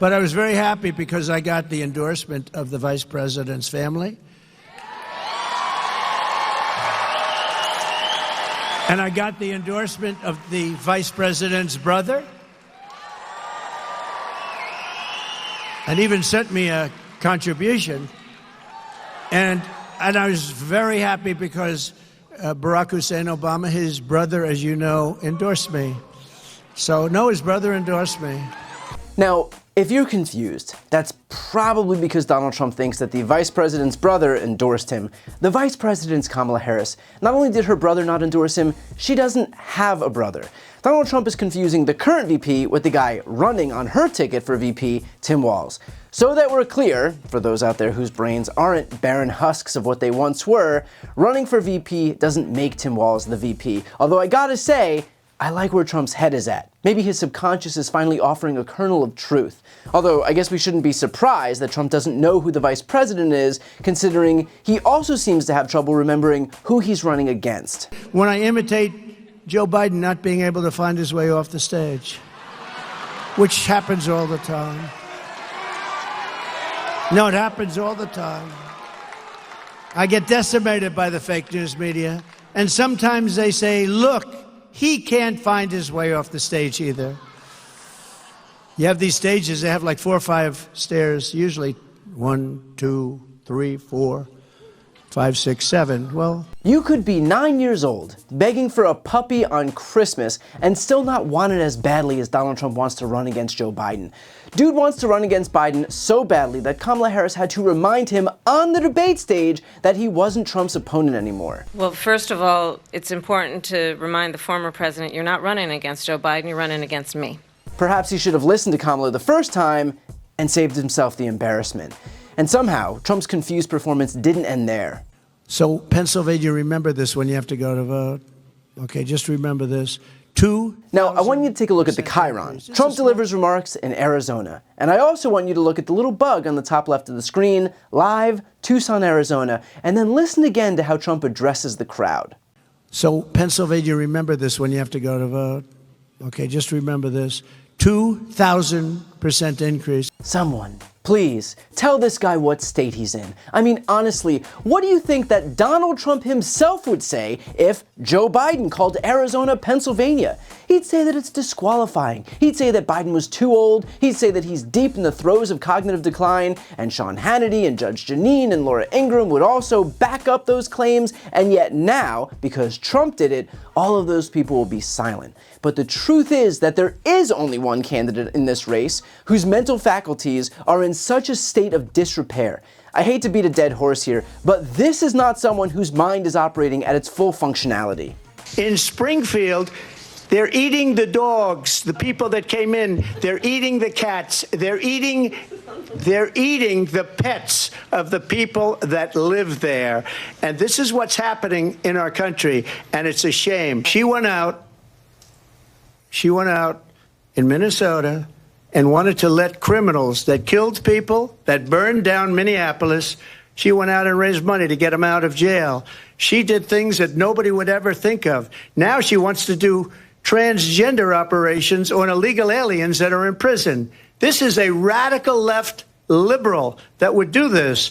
But I was very happy because I got the endorsement of the vice president's family. And I got the endorsement of the vice president's brother. And even sent me a contribution. And I was very happy because Barack Hussein Obama, his brother, as you know, endorsed me. So, no, his brother endorsed me. Now, if you're confused, that's probably because Donald Trump thinks that the vice president's brother endorsed him. The vice president's Kamala Harris. Not only did her brother not endorse him, she doesn't have a brother. Donald Trump is confusing the current VP with the guy running on her ticket for VP, Tim Walz. So that we're clear, for those out there whose brains aren't barren husks of what they once were, running for VP doesn't make Tim Walz the VP. Although I gotta say, I like where Trump's head is at. Maybe his subconscious is finally offering a kernel of truth. Although I guess we shouldn't be surprised that Trump doesn't know who the vice president is, considering he also seems to have trouble remembering who he's running against. When I imitate Joe Biden not being able to find his way off the stage, which happens all the time. No, it happens all the time. I get decimated by the fake news media, and sometimes they say, look, he can't find his way off the stage either. You have these stages, they have like 4 or 5 stairs, usually 1, 2, 3, 4, 5, 6, 7. Well, you could be 9 years old, begging for a puppy on Christmas, and still not want it as badly as Donald Trump wants to run against Joe Biden. Dude wants to run against Biden so badly that Kamala Harris had to remind him on the debate stage that he wasn't Trump's opponent anymore. Well, first of all, it's important to remind the former president you're not running against Joe Biden, you're running against me. Perhaps he should have listened to Kamala the first time and saved himself the embarrassment. And somehow, Trump's confused performance didn't end there. So, Pennsylvania, remember this when you have to go to vote. Okay, just remember this. Now, I want you to take a look at the chyron. Trump delivers remarks in Arizona. And I also want you to look at the little bug on the top left of the screen, live, Tucson, Arizona, and then listen again to how Trump addresses the crowd. So, Pennsylvania, remember this when you have to go to vote. Okay, just remember this. 2,000% increase. Someone, please, tell this guy what state he's in. I mean, honestly, what do you think that Donald Trump himself would say if Joe Biden called Arizona Pennsylvania? He'd say that it's disqualifying. He'd say that Biden was too old. He'd say that he's deep in the throes of cognitive decline. And Sean Hannity and Judge Jeanine and Laura Ingraham would also back up those claims. And yet now, because Trump did it, all of those people will be silent. But the truth is that there is only one candidate in this race whose mental faculties are in such a state of disrepair. I hate to beat a dead horse here, but this is not someone whose mind is operating at its full functionality. In Springfield, they're eating the dogs, the people that came in. They're eating the cats. They're eating the pets of the people that live there. And this is what's happening in our country, and it's a shame. She went out in Minnesota and wanted to let criminals that killed people, that burned down Minneapolis, she went out and raised money to get them out of jail. She did things that nobody would ever think of. Now she wants to do transgender operations on illegal aliens that are in prison. This is a radical left liberal that would do this.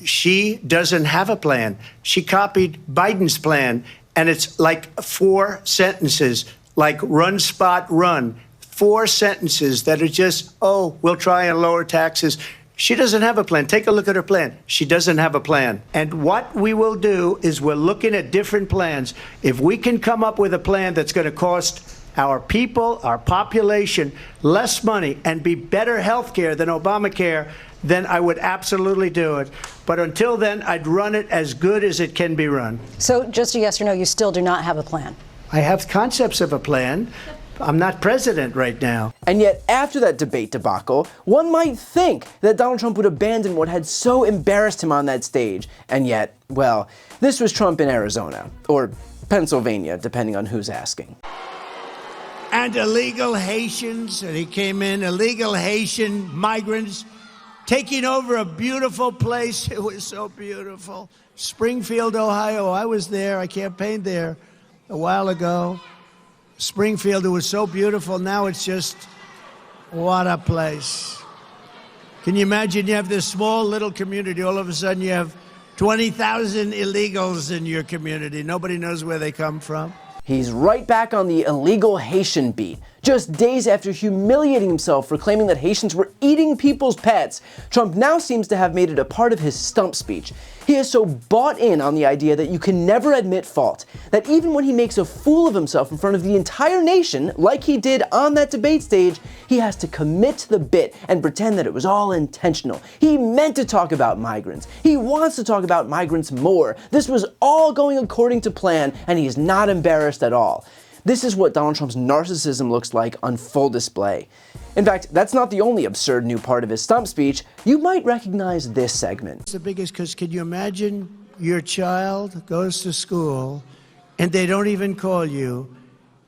She doesn't have a plan. She copied Biden's plan, and it's like 4 sentences, like run, spot, run. 4 sentences that are just, oh, we'll try and lower taxes. She doesn't have a plan. Take a look at her plan. She doesn't have a plan. And what we will do is we're looking at different plans. If we can come up with a plan that's going to cost our people, our population, less money and be better health care than Obamacare, then I would absolutely do it. But until then, I'd run it as good as it can be run. So just a yes or no, you still do not have a plan? I have concepts of a plan. I'm not president right now. And yet, after that debate debacle, one might think that Donald Trump would abandon what had so embarrassed him on that stage. And yet, well, this was Trump in Arizona, or Pennsylvania, depending on who's asking. And illegal Haitians, and he came in, illegal Haitian migrants, taking over a beautiful place. It was so beautiful. Springfield, Ohio. I was there. I campaigned there a while ago. Springfield, it was so beautiful. Now it's just What a place. Can you imagine you have this small little community, all of a sudden you have 20,000 illegals in your community. Nobody knows where they come from. He's right back on the illegal Haitian beat. Just days after humiliating himself for claiming that Haitians were eating people's pets, Trump now seems to have made it a part of his stump speech. He is so bought in on the idea that you can never admit fault, that even when he makes a fool of himself in front of the entire nation, like he did on that debate stage, he has to commit to the bit and pretend that it was all intentional. He meant to talk about migrants. He wants to talk about migrants more. This was all going according to plan, and he's not embarrassed at all. This is what Donald Trump's narcissism looks like on full display. In fact, that's not the only absurd new part of his stump speech. You might recognize this segment. It's the biggest, because can you imagine your child goes to school and they don't even call you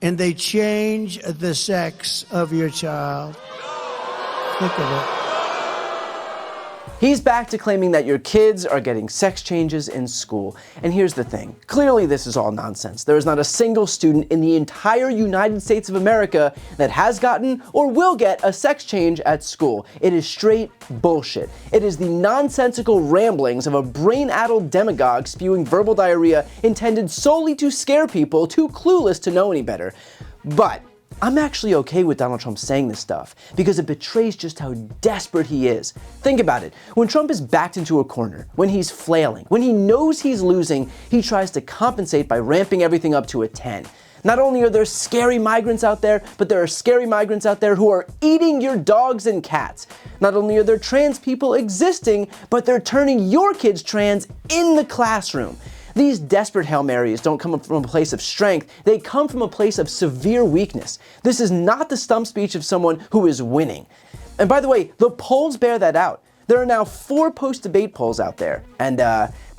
and they change the sex of your child? Think of it. He's back to claiming that your kids are getting sex changes in school. And here's the thing. Clearly this is all nonsense. There is not a single student in the entire United States of America that has gotten or will get a sex change at school. It is straight bullshit. It is the nonsensical ramblings of a brain-addled demagogue spewing verbal diarrhea intended solely to scare people too clueless to know any better. But I'm actually okay with Donald Trump saying this stuff because it betrays just how desperate he is. Think about it. When Trump is backed into a corner, when he's flailing, when he knows he's losing, he tries to compensate by ramping everything up to a 10. Not only are there scary migrants out there, but there are scary migrants out there who are eating your dogs and cats. Not only are there trans people existing, but they're turning your kids trans in the classroom. These desperate Hail Marys don't come from a place of strength, they come from a place of severe weakness. This is not the stump speech of someone who is winning. And by the way, the polls bear that out. There are now 4 post-debate polls out there, and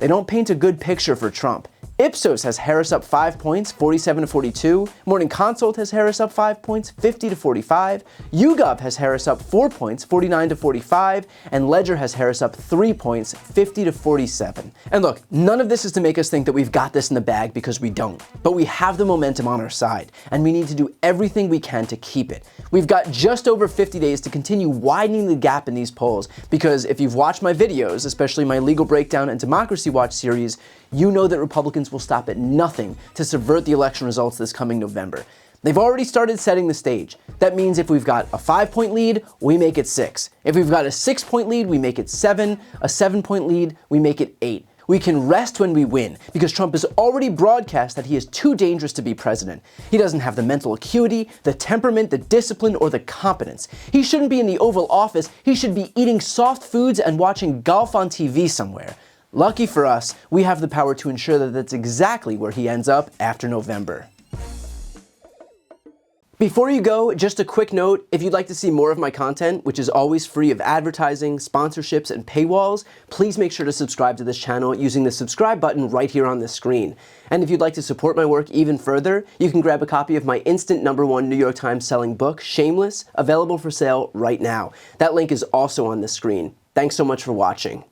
they don't paint a good picture for Trump. Ipsos has Harris up 5 points, 47-42. Morning Consult has Harris up 5 points, 50-45. YouGov has Harris up 4 points, 49-45. And Ledger has Harris up 3 points, 50-47. And look, none of this is to make us think that we've got this in the bag, because we don't. But we have the momentum on our side, and we need to do everything we can to keep it. We've got just over 50 days to continue widening the gap in these polls, because if you've watched my videos, especially my Legal Breakdown and Democracy Watch series, you know that Republicans will stop at nothing to subvert the election results this coming November. They've already started setting the stage. That means if we've got a 5-point lead, we make it 6. If we've got a 6-point lead, we make it 7. A 7-point lead, we make it 8. We can rest when we win, because Trump has already broadcast that he is too dangerous to be president. He doesn't have the mental acuity, the temperament, the discipline, or the competence. He shouldn't be in the Oval Office. He should be eating soft foods and watching golf on TV somewhere. Lucky for us, we have the power to ensure that that's exactly where he ends up after November. Before you go, just a quick note, if you'd like to see more of my content, which is always free of advertising, sponsorships, and paywalls, please make sure to subscribe to this channel using the subscribe button right here on the screen. And if you'd like to support my work even further, you can grab a copy of my instant #1 New York Times selling book, Shameless, available for sale right now. That link is also on the screen. Thanks so much for watching.